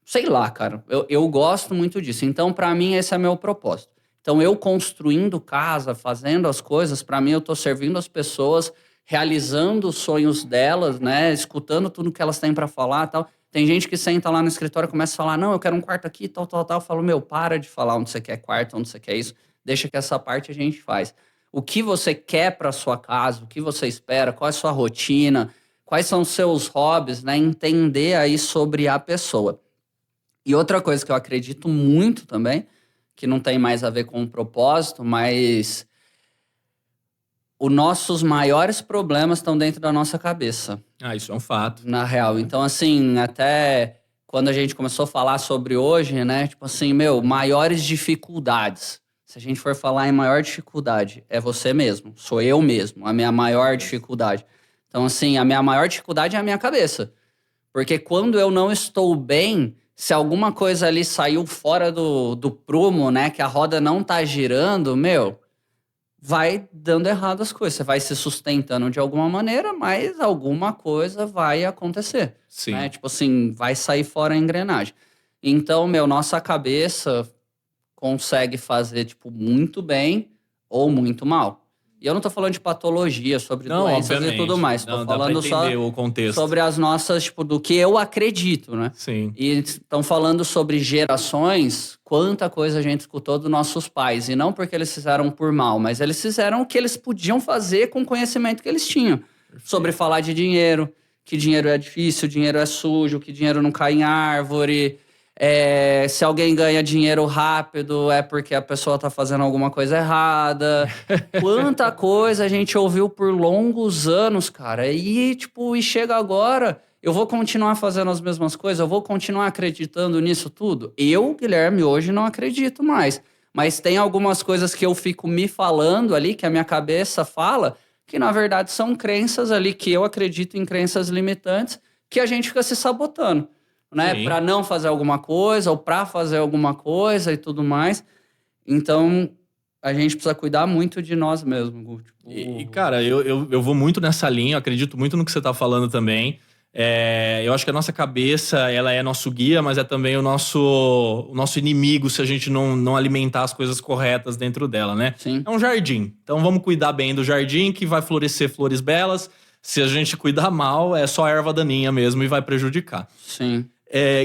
Sei lá, cara. Eu gosto muito disso. Então, para mim, esse é meu propósito. Então, eu construindo casa, fazendo as coisas, para mim, eu estou servindo as pessoas, realizando os sonhos delas, né? Escutando tudo que elas têm para falar e tal. Tem gente que senta lá no escritório e começa a falar, não, eu quero um quarto aqui, tal, tal, tal. Eu falo, meu, para de falar onde você quer quarto, onde você quer isso. Deixa que essa parte a gente faz. O que você quer para sua casa, o que você espera, qual é a sua rotina, quais são os seus hobbies, né? Entender aí sobre a pessoa. E outra coisa que eu acredito muito também, que não tem mais a ver com o propósito, mas os nossos maiores problemas estão dentro da nossa cabeça. Ah, isso é um fato. Na real. Então, assim, até quando a gente começou a falar sobre hoje, né? Tipo assim, maiores dificuldades. Se a gente for falar em maior dificuldade, é você mesmo. Sou eu mesmo, a minha maior dificuldade. Então, assim, a minha maior dificuldade é a minha cabeça. Porque quando eu não estou bem, se alguma coisa ali saiu fora do prumo, né? Que a roda não tá girando, vai dando errado as coisas. Você vai se sustentando de alguma maneira, mas alguma coisa vai acontecer. Sim. Né? Tipo assim, vai sair fora a engrenagem. Então, nossa cabeça consegue fazer, tipo, muito bem ou muito mal. E eu não tô falando de patologia, sobre doenças obviamente. e tudo mais. Tô falando só o contexto. sobre as nossas, tipo, do que eu acredito, né? Sim. E estão falando sobre gerações, quanta coisa a gente escutou dos nossos pais. E não porque eles fizeram por mal, mas eles fizeram o que eles podiam fazer com o conhecimento que eles tinham. Perfeito. Sobre falar de dinheiro, que dinheiro é difícil, dinheiro é sujo, que dinheiro não cai em árvore. Se alguém ganha dinheiro rápido é porque a pessoa tá fazendo alguma coisa errada. Quanta coisa a gente ouviu por longos anos, cara. E, tipo, e chega agora, eu vou continuar fazendo as mesmas coisas? Eu vou continuar acreditando nisso tudo? Eu, Guilherme, hoje não acredito mais. Mas tem algumas coisas que eu fico me falando ali, que a minha cabeça fala, que na verdade são crenças ali, que eu acredito em crenças limitantes, que a gente fica se sabotando, né? Para não fazer alguma coisa ou para fazer alguma coisa e tudo mais. Então, a gente precisa cuidar muito de nós mesmos, Gu. Tipo... Cara, eu vou muito nessa linha, eu acredito muito no que você tá falando também. Eu acho que a nossa cabeça, ela é nosso guia, mas é também o nosso inimigo se a gente não alimentar as coisas corretas dentro dela, né? Sim. É um jardim. Então vamos cuidar bem do jardim, que vai florescer flores belas. Se a gente cuidar mal, é só erva daninha mesmo e vai prejudicar. Sim.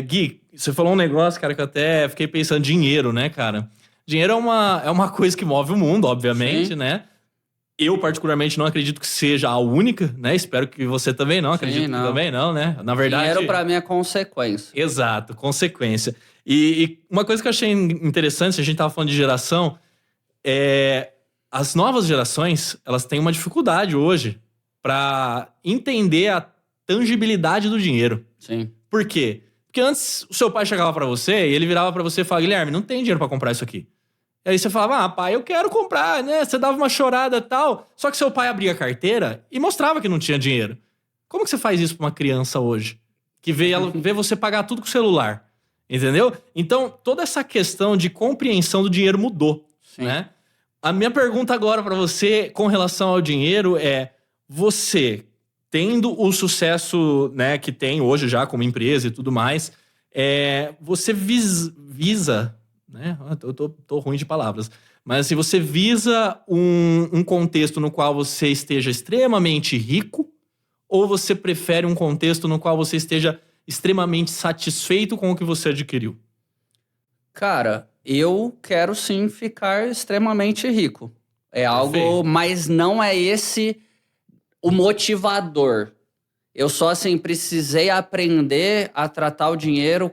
Gui, você falou um negócio, cara, que eu até fiquei pensando, dinheiro, né, cara? Dinheiro é uma coisa que move o mundo, obviamente, Sim. né? Eu, particularmente, não acredito que seja a única, né? Espero que você também não. Acredito que também não, né? Na verdade... Dinheiro, pra mim, é consequência. Exato, consequência. E uma coisa que eu achei interessante, se a gente tava falando de geração, as novas gerações, elas têm uma dificuldade hoje para entender a tangibilidade do dinheiro. Sim. Por quê? Porque antes o seu pai chegava pra você e ele virava pra você e falava: Guilherme, não tem dinheiro pra comprar isso aqui. E aí você falava: pai, eu quero comprar, né? Você dava uma chorada e tal. Só que seu pai abria a carteira e mostrava que não tinha dinheiro. Como que você faz isso pra uma criança hoje? Que vê você pagar tudo com o celular. Entendeu? Então, toda essa questão de compreensão do dinheiro mudou. Sim. Né? A minha pergunta agora pra você com relação ao dinheiro é: você, tendo o sucesso, né, que tem hoje já como empresa e tudo mais, você visa, né? Eu tô ruim de palavras. Mas assim, você visa um contexto no qual você esteja extremamente rico, ou você prefere um contexto no qual você esteja extremamente satisfeito com o que você adquiriu? Cara, eu quero sim ficar extremamente rico. É algo, mas não é esse o motivador. Eu só, assim, precisei aprender a tratar o dinheiro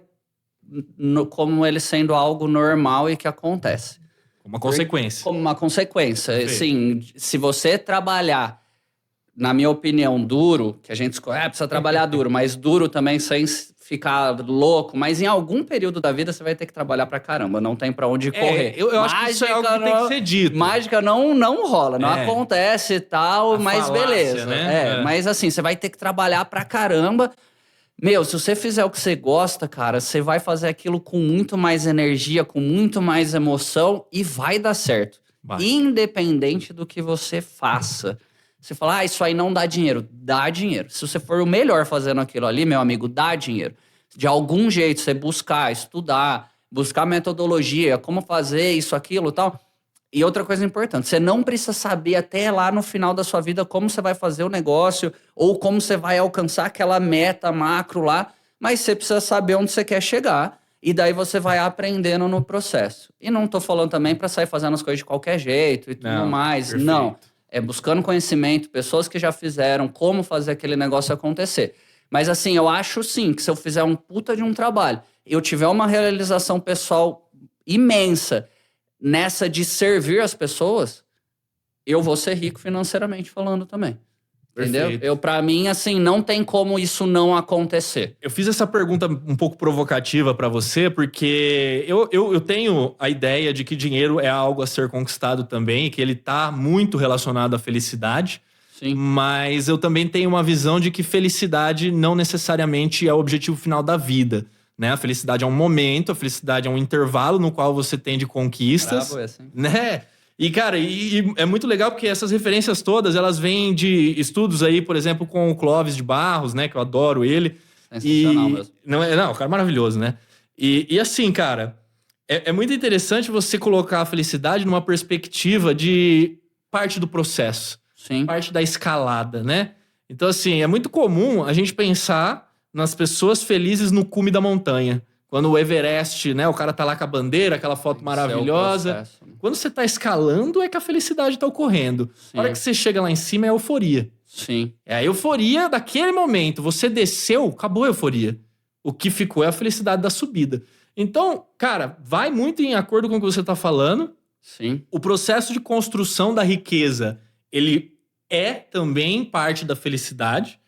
como ele sendo algo normal e que acontece. Como uma consequência. Como uma consequência. Assim, se você trabalhar, na minha opinião, duro, que a gente escolhe, precisa trabalhar duro, mas duro também sem ficar louco, mas em algum período da vida você vai ter que trabalhar pra caramba, não tem pra onde correr. Eu acho que isso é algo que tem que ser dito. Mágica não rola, não acontece e tal, mas falácia, beleza. Né? Mas assim, você vai ter que trabalhar pra caramba. Meu, se você fizer o que você gosta, cara, você vai fazer aquilo com muito mais energia, com muito mais emoção e vai dar certo. Vai. Independente do que você faça. Você fala, isso aí não dá dinheiro. Dá dinheiro. Se você for o melhor fazendo aquilo ali, meu amigo, dá dinheiro. De algum jeito, você buscar, estudar, buscar metodologia, como fazer isso, aquilo e tal. E outra coisa importante, você não precisa saber até lá no final da sua vida como você vai fazer o negócio ou como você vai alcançar aquela meta macro lá, mas você precisa saber onde você quer chegar e daí você vai aprendendo no processo. E não tô falando também para sair fazendo as coisas de qualquer jeito e tudo mais. Perfeito. Não. É buscando conhecimento, pessoas que já fizeram, como fazer aquele negócio acontecer. Mas assim, eu acho sim que se eu fizer um puta de um trabalho, eu tiver uma realização pessoal imensa nessa de servir as pessoas, eu vou ser rico financeiramente falando também. Entendeu? Pra mim, assim, não tem como isso não acontecer. Eu fiz essa pergunta um pouco provocativa pra você, porque eu tenho a ideia de que dinheiro é algo a ser conquistado também, e que ele tá muito relacionado à felicidade. Sim. Mas eu também tenho uma visão de que felicidade não necessariamente é o objetivo final da vida. Né? A felicidade é um momento, a felicidade é um intervalo no qual você tem de conquistas. Bravo esse, hein? Né? E, cara, é muito legal porque essas referências todas, elas vêm de estudos aí, por exemplo, com o Clóvis de Barros, né? Que eu adoro ele. Sensacional mesmo. Não, o cara é maravilhoso, né? E assim, cara, é muito interessante você colocar a felicidade numa perspectiva de parte do processo. Sim. Parte da escalada, né? Então, assim, é muito comum a gente pensar nas pessoas felizes no cume da montanha. Quando o Everest, né? O cara tá lá com a bandeira, aquela foto maravilhosa. Processo, né? Quando você tá escalando, é que a felicidade tá ocorrendo. Sim. A hora que você chega lá em cima, é euforia. Sim. É a euforia daquele momento. Você desceu, acabou a euforia. O que ficou é a felicidade da subida. Então, cara, vai muito em acordo com o que você está falando. Sim. O processo de construção da riqueza, ele é também parte da felicidade,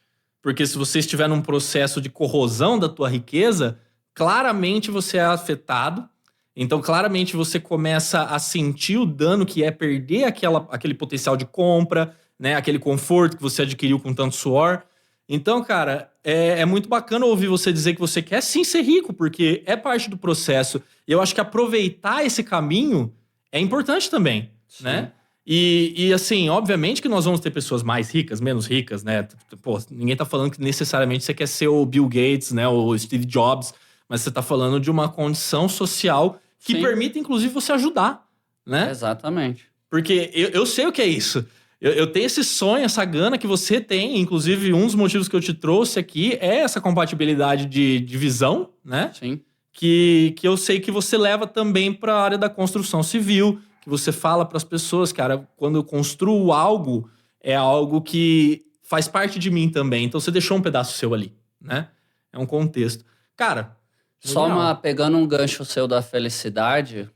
porque se você estiver num processo de corrosão da tua riqueza, claramente você é afetado. Então, claramente você começa a sentir o dano que é perder aquele potencial de compra, né? Aquele conforto que você adquiriu com tanto suor. Então, cara, é muito bacana ouvir você dizer que você quer sim ser rico, porque é parte do processo. E eu acho que aproveitar esse caminho é importante também, Sim. né? E assim, obviamente que nós vamos ter pessoas mais ricas, menos ricas, né? Pô, ninguém tá falando que necessariamente você quer ser o Bill Gates, né? Ou o Steve Jobs, mas você tá falando de uma condição social que Sim. permite, inclusive, você ajudar, né? Exatamente. Porque eu sei o que é isso. Eu tenho esse sonho, essa gana que você tem. Inclusive, um dos motivos que eu te trouxe aqui é essa compatibilidade de visão, né? Sim. Que eu sei que você leva também para a área da construção civil, que você fala para as pessoas, cara, quando eu construo algo, é algo que faz parte de mim também. Então, você deixou um pedaço seu ali, né? É um contexto. Cara, Só genial. pegando um gancho seu da felicidade,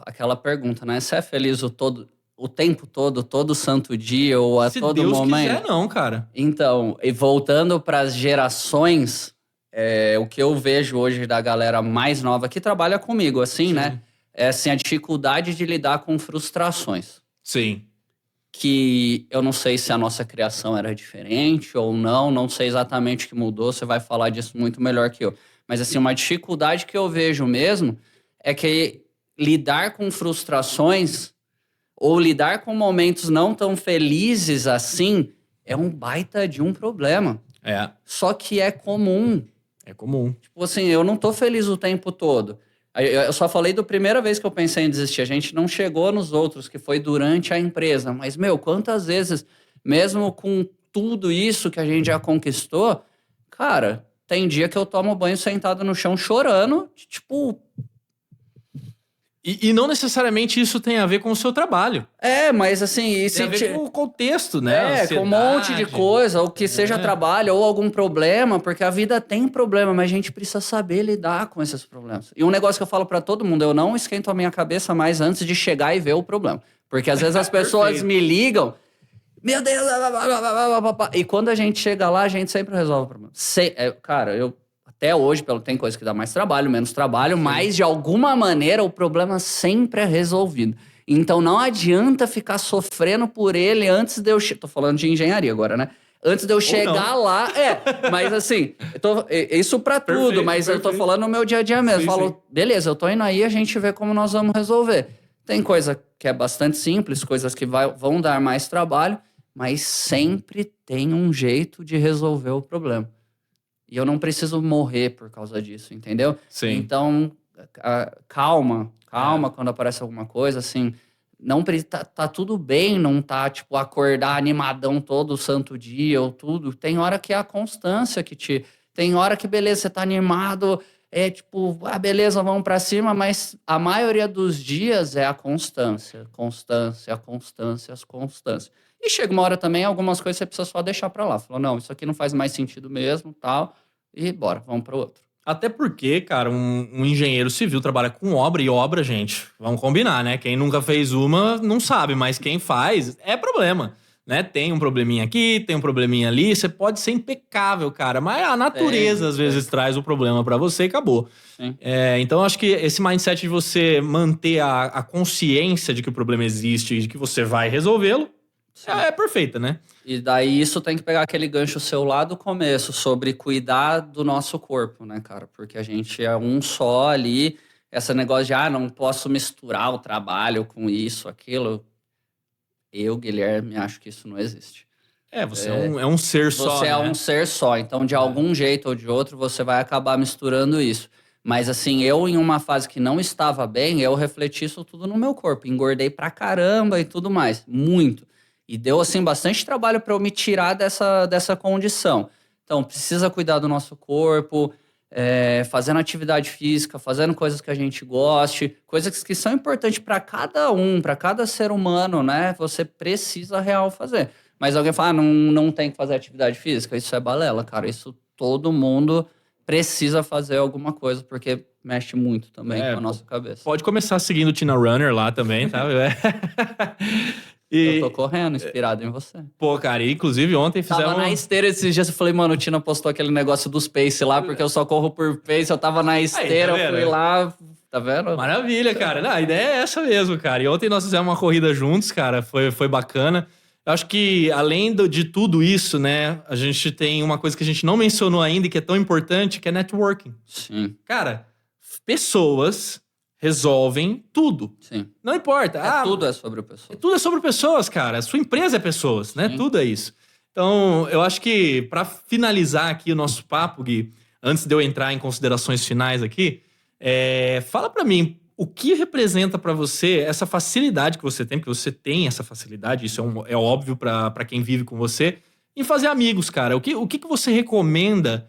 aquela pergunta, né? Você é feliz o tempo todo, todo santo dia ou a Se todo Deus momento? quiser, não, cara. Então, e voltando para as gerações, o que eu vejo hoje da galera mais nova que trabalha comigo, assim, Sim. né? É assim, a dificuldade de lidar com frustrações. Sim. Que eu não sei se a nossa criação era diferente ou não sei exatamente o que mudou, você vai falar disso muito melhor que eu. Mas assim, uma dificuldade que eu vejo mesmo é que lidar com frustrações ou lidar com momentos não tão felizes assim é um baita de um problema. É. Só que é comum. É comum. Tipo assim, eu não tô feliz o tempo todo. Eu só falei da primeira vez que eu pensei em desistir. A gente não chegou nos outros, que foi durante a empresa. Mas, meu, quantas vezes, mesmo com tudo isso que a gente já conquistou, cara, tem dia que eu tomo banho sentado no chão chorando, tipo... E não necessariamente isso tem a ver com o seu trabalho. Mas assim... E Tem a ver com o contexto, né? com um monte de Ansiedade. coisa, ou que seja trabalho, ou algum problema, porque a vida tem problema, mas a gente precisa saber lidar com esses problemas. E um negócio que eu falo pra todo mundo, eu não esquento a minha cabeça mais antes de chegar e ver o problema. Porque às vezes as pessoas me ligam, meu Deus, e quando a gente chega lá, a gente sempre resolve o problema. Cara, eu até hoje, tem coisa que dá mais trabalho, menos trabalho, mas de alguma maneira o problema sempre é resolvido. Então não adianta ficar sofrendo por ele antes de eu... Tô falando de engenharia agora, né? Antes de eu chegar lá... mas assim, isso pra tudo, Perfeito, mas eu tô perfeito. falando no meu dia a dia mesmo. Sim, Falo, sim. beleza, eu tô indo aí, a gente vê como nós vamos resolver. Tem coisa que é bastante simples, coisas que vão dar mais trabalho, mas sempre tem um jeito de resolver o problema. E eu não preciso morrer por causa disso, entendeu? Sim. Então, calma quando aparece alguma coisa, assim, não tá tudo bem, não tá, tipo, acordar animadão todo santo dia ou tudo. Tem hora que é a constância que te... Tem hora que, beleza, você tá animado, tipo, beleza, vamos pra cima, mas a maioria dos dias é a constância. E chega uma hora também, algumas coisas você precisa só deixar pra lá. Falou, não, isso aqui não faz mais sentido mesmo, tal, e bora, vamos pro outro. Até porque, cara, um engenheiro civil trabalha com obra e obra, gente, vamos combinar, né? Quem nunca fez uma não sabe, mas quem faz é problema, né? Tem um probleminha aqui, tem um probleminha ali, você pode ser impecável, cara, mas a natureza às vezes traz o problema pra você e acabou. Sim. Então, acho que esse mindset de você manter a consciência de que o problema existe e de que você vai resolvê-lo é perfeita, né? E daí isso tem que pegar aquele gancho seu lá do começo, sobre cuidar do nosso corpo, né, cara? Porque a gente é um só ali, esse negócio de, não posso misturar o trabalho com isso, aquilo. Eu, Guilherme, acho que isso não existe. Você é um ser só, Você é né? um ser só, então de algum jeito ou de outro você vai acabar misturando isso. Mas assim, eu em uma fase que não estava bem, eu refleti isso tudo no meu corpo. Engordei pra caramba e tudo mais, muito. E deu assim bastante trabalho para eu me tirar dessa condição. Então, precisa cuidar do nosso corpo, fazendo atividade física, fazendo coisas que a gente goste, coisas que são importantes para cada um, para cada ser humano, né? Você precisa real fazer. Mas alguém fala, não tem que fazer atividade física? Isso é balela, cara. Isso todo mundo precisa fazer alguma coisa, porque mexe muito também com a nossa cabeça. Pode começar seguindo Tina Runner lá também, tá? Eu tô correndo, inspirado em você. Pô, cara, inclusive ontem fizemos... Tava na esteira esses dias, eu falei, mano, o Tina postou aquele negócio dos pace lá, porque eu só corro por pace, eu tava na esteira, eu fui lá, tá vendo? Maravilha, cara. Não, a ideia é essa mesmo, cara. E ontem nós fizemos uma corrida juntos, cara, foi bacana. Eu acho que, além de tudo isso, né, a gente tem uma coisa que a gente não mencionou ainda e que é tão importante, que é networking. Sim. Cara, pessoas resolvem tudo. Sim. Não importa. Tudo é sobre pessoas. Tudo é sobre pessoas, cara. Sua empresa é pessoas, né? Sim. Tudo é isso. Então, eu acho que para finalizar aqui o nosso papo, Gui, antes de eu entrar em considerações finais aqui, fala para mim o que representa para você essa facilidade que você tem, porque você tem essa facilidade, isso é óbvio para quem vive com você, em fazer amigos, cara. O que você recomenda?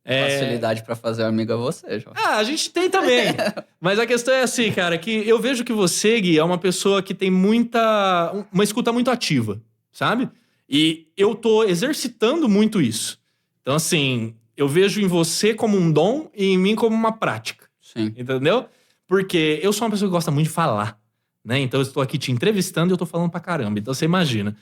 Facilidade pra fazer amigo é você, João. A gente tem também. Mas a questão é assim, cara, que eu vejo que você, Gui, é uma pessoa que tem uma escuta muito ativa, sabe? E eu tô exercitando muito isso. Então, assim, eu vejo em você como um dom e em mim como uma prática. Sim. Entendeu? Porque eu sou uma pessoa que gosta muito de falar, né? Então eu estou aqui te entrevistando e eu tô falando pra caramba. Então você imagina.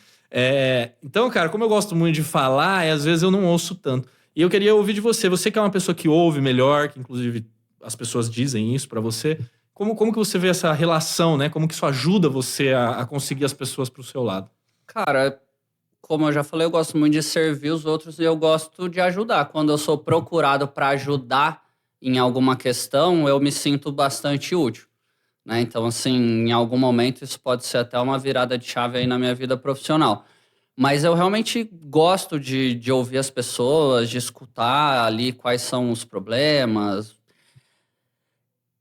Então, cara, como eu gosto muito de falar, às vezes eu não ouço tanto. E eu queria ouvir de você. Você que é uma pessoa que ouve melhor, que inclusive as pessoas dizem isso pra você. Como que você vê essa relação, né? Como que isso ajuda você a conseguir as pessoas pro seu lado? Cara, como eu já falei, eu gosto muito de servir os outros e eu gosto de ajudar. Quando eu sou procurado para ajudar em alguma questão, eu me sinto bastante útil, né? Então, assim, em algum momento isso pode ser até uma virada de chave aí na minha vida profissional. Mas eu realmente gosto de ouvir as pessoas, de escutar ali quais são os problemas.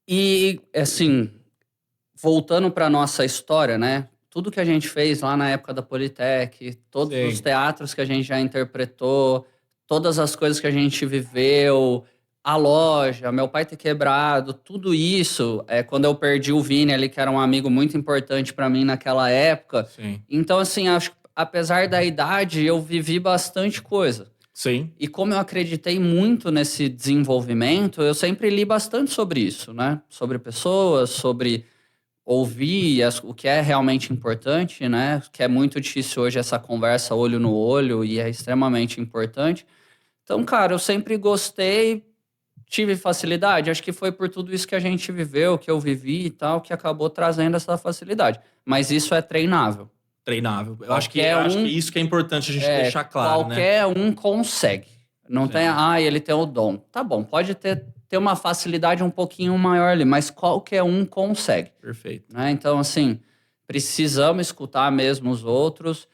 E, assim, voltando para nossa história, né? Tudo que a gente fez lá na época da Politec, todos Sim. os teatros que a gente já interpretou, todas as coisas que a gente viveu, a loja, meu pai ter quebrado, tudo isso, quando eu perdi o Vini ali, que era um amigo muito importante para mim naquela época. Sim. Então, assim, acho que apesar da idade, eu vivi bastante coisa. Sim. E como eu acreditei muito nesse desenvolvimento, eu sempre li bastante sobre isso, né? Sobre pessoas, sobre ouvir o que é realmente importante, né? Que é muito difícil hoje essa conversa olho no olho e é extremamente importante. Então, cara, eu sempre gostei, tive facilidade. Acho que foi por tudo isso que a gente viveu, que eu vivi e tal, que acabou trazendo essa facilidade. Mas isso é treinável. Treinável. Eu acho que isso que é importante a gente deixar claro, né? Qualquer um consegue. Não tem, ele tem o dom. Tá bom, pode ter uma facilidade um pouquinho maior ali, mas qualquer um consegue. Perfeito. Né? Então, assim, precisamos escutar mesmo os outros.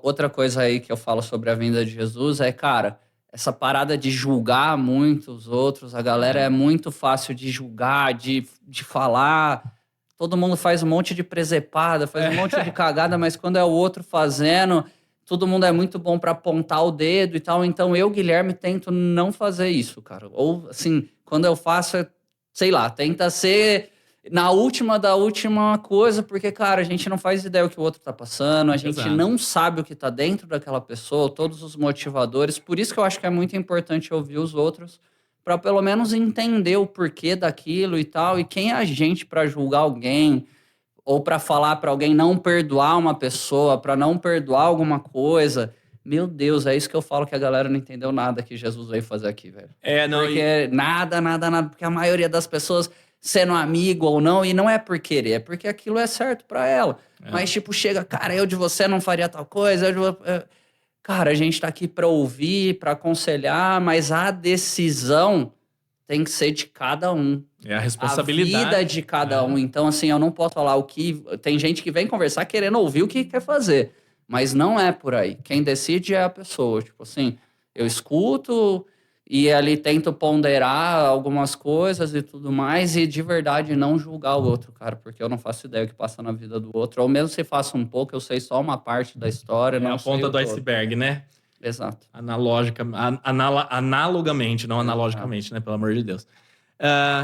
Outra coisa aí que eu falo sobre a vinda de Jesus é, cara, essa parada de julgar muito os outros. A galera é muito fácil de julgar, de falar. Todo mundo faz um monte de presepada, faz um monte de cagada, mas quando é o outro fazendo, todo mundo é muito bom pra apontar o dedo e tal. Então eu, Guilherme, tento não fazer isso, cara. Ou, assim, quando eu faço, sei lá, tenta ser na última da última coisa, porque, cara, a gente não faz ideia do que o outro tá passando, a gente não sabe o que tá dentro daquela pessoa, todos os motivadores. Por isso que eu acho que é muito importante ouvir os outros, para pelo menos entender o porquê daquilo e tal, e quem é a gente para julgar alguém, ou para falar para alguém não perdoar uma pessoa, para não perdoar alguma coisa. Meu Deus, é isso que eu falo que a galera não entendeu nada que Jesus veio fazer aqui, velho. Porque nada, porque a maioria das pessoas, sendo amigo ou não, e não é por querer, é porque aquilo é certo para ela. Mas, tipo, chega, cara, eu de você não faria tal coisa, cara, a gente tá aqui para ouvir, para aconselhar, mas a decisão tem que ser de cada um. É a responsabilidade. A vida de cada um. Então, assim, eu não posso falar o que... Tem gente que vem conversar querendo ouvir o que quer fazer. Mas não é por aí. Quem decide é a pessoa. Tipo assim, eu escuto e ali tento ponderar algumas coisas e tudo mais e de verdade não julgar o outro, cara. Porque eu não faço ideia do que passa na vida do outro. Ou mesmo se faço um pouco, eu sei só uma parte da história. É a ponta do iceberg, né? Exato. Analogamente, não analogicamente, né? Pelo amor de Deus.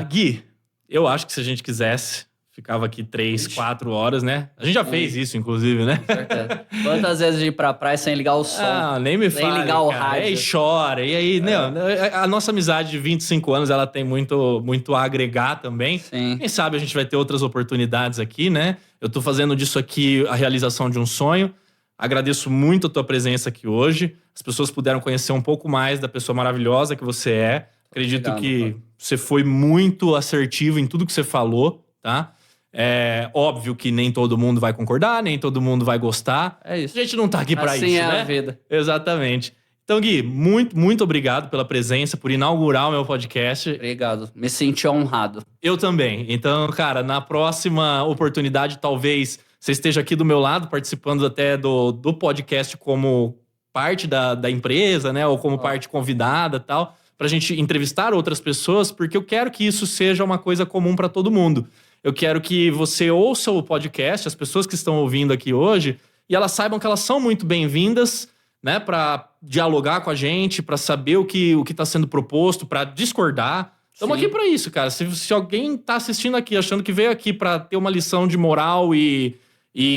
Gui, eu acho que se a gente quisesse Ficava aqui 3, 4 horas, né? A gente já fez isso, inclusive, né? Com certeza. Quantas vezes de ir pra praia sem ligar o som? Ah, nem me fale, ligar o cara. rádio. E aí chora. E aí, não, a nossa amizade de 25 anos, ela tem muito a agregar também. Sim. Quem sabe a gente vai ter outras oportunidades aqui, né? Eu tô fazendo disso aqui a realização de um sonho. Agradeço muito a tua presença aqui hoje. As pessoas puderam conhecer um pouco mais da pessoa maravilhosa que você é. Acredito Obrigado, que cara. você foi muito assertivo em tudo que você falou, tá? É óbvio que nem todo mundo vai concordar, nem todo mundo vai gostar. É isso. A gente não tá aqui pra Assim isso, é né? a vida. Exatamente. Então, Gui, muito obrigado pela presença, por inaugurar o meu podcast. Obrigado. Me senti honrado. Eu também. Então, cara, na próxima oportunidade, talvez você esteja aqui do meu lado, participando até do podcast como parte da empresa, né? Ou como parte convidada e tal, pra gente entrevistar outras pessoas, porque eu quero que isso seja uma coisa comum pra todo mundo. Eu quero que você ouça o podcast, as pessoas que estão ouvindo aqui hoje, e elas saibam que elas são muito bem-vindas, né, para dialogar com a gente, para saber o que está sendo proposto, para discordar. Estamos Sim. aqui para isso, cara. Se alguém tá assistindo aqui achando que veio aqui para ter uma lição de moral e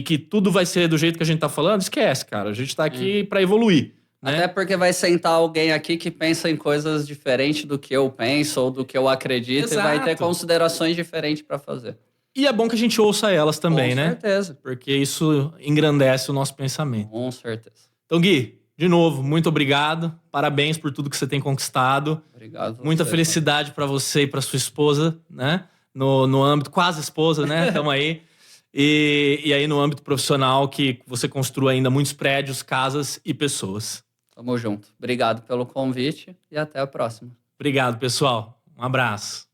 que tudo vai ser do jeito que a gente tá falando, esquece, cara. A gente tá aqui para evoluir, né? Até porque vai sentar alguém aqui que pensa em coisas diferentes do que eu penso ou do que eu acredito e vai ter Exato. considerações diferentes para fazer. E é bom que a gente ouça elas também, Com né? certeza. Porque isso engrandece o nosso pensamento. Com certeza. Então, Gui, de novo, muito obrigado. Parabéns por tudo que você tem conquistado. Obrigado. Muita você, felicidade para você e para sua esposa, né? No âmbito, quase esposa, né? Estamos aí. E aí, no âmbito profissional, que você construa ainda muitos prédios, casas e pessoas. Tamo junto. Obrigado pelo convite e até a próxima. Obrigado, pessoal. Um abraço.